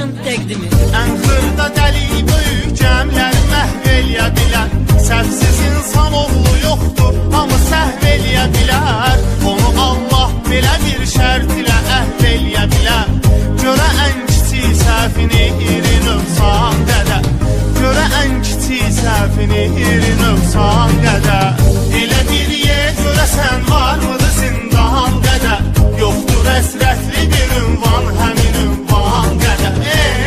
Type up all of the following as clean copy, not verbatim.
Production təqdimi. Ən xırda dəli böyük cəmləri məhv eləyə bilər. Səhvsiz insan oğlu yoxdur, hamı səhv eləyə bilər. Onu Allah belə bir şərt ilə əhv eləyə bilər. Görə ən kiçik səhvini iri nöqsan qədər. Görə ən kiçik səhvini iri nöqsan qədər. Elə bir yer görəsən var mıdır zindan qədər. Yoxdur əsrətli bir ünvan, həmin ünvan qədər.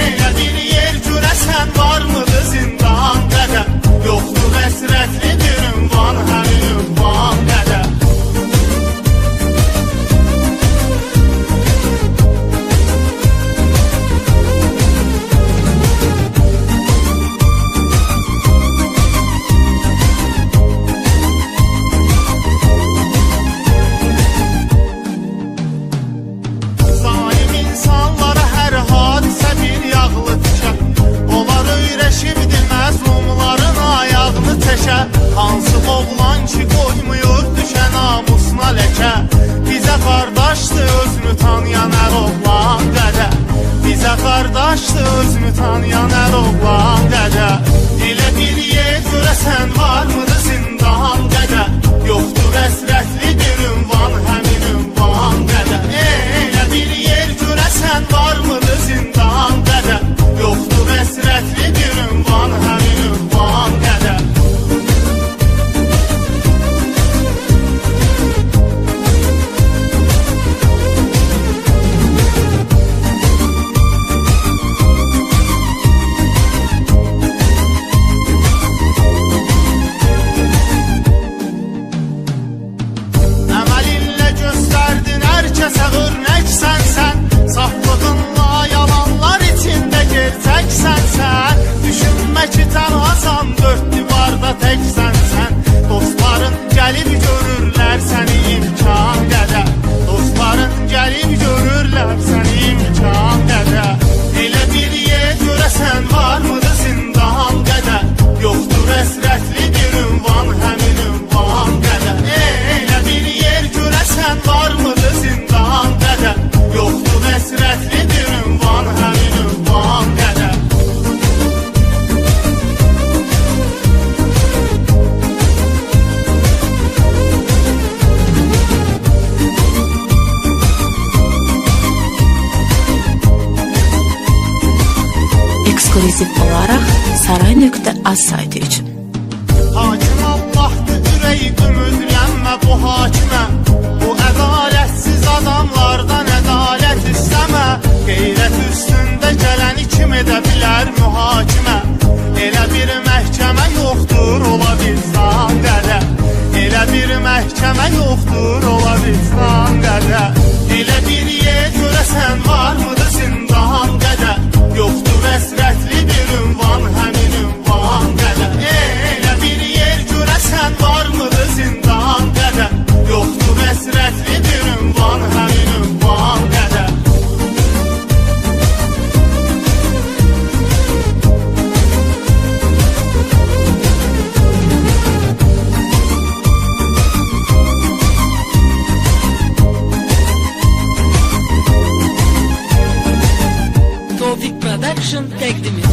Elə bir yer görəsən var mıdır zindan qədər. Yoxdur əsrətli bir ünvan, həmin ünvan qədər. Hansı oğlan ki qoymuyor düşə namusuna ləkə. Bizə qardaşdır özünü tanıyan hər oğlan qədər. Bizə qardaşdır özünü tanıyan hər oğlan qədər. Elə bir yer görəsən var mıdır zindan qədər. Yoxdur əsrətli bir ünvan, həmin ünvan qədər. Elə bir yer görəsən var mıdır zindan qədər. Yoxdur əsrətli bir ünvan, həmin ünvan qədər. Herkese örneksen sen, saflığınla yalanlar içinde gerçeksen sen. Düşünme ki tanısan dört divarda teksen sen. Dostların gelip görürler seni imkan qədər. Dostların gelip görürler seni imkan qədər. Elə bir yer görəsən var mıdır zindan qədər. Yoxdur əsrətli bir ünvan, həmin ünvan qədər. Elə bir yer görəsən var mıdır zindan qədər. Yoxdur əsrətli bir ünvan, həmin ünvan qədər. Eksklüziv olaraq saray.az saytı üçün. Hakim Allah'tır, ürəyi ümidlənmə bu hakimə. Bu ədalətsiz adamlardan ədalət istəmə. Qeyrət üstündə gələni kim edə bilər mühakimə. Elə bir məhkəmə yoxdur, ola vicdan qədər. Elə bir məhkəmə yoxdur, ola vicdan qədər. Elə bir yer görəsən var mıdır zindan qədər. Yoxdur əsrətli bir ünvan, həmin ünvan qədər. Elə bir yer görəsən var mıdır zindan qədər. Yoxdur əsrətli bir ünvan, həmin ünvan qədər. Tofiq Production təqdimi.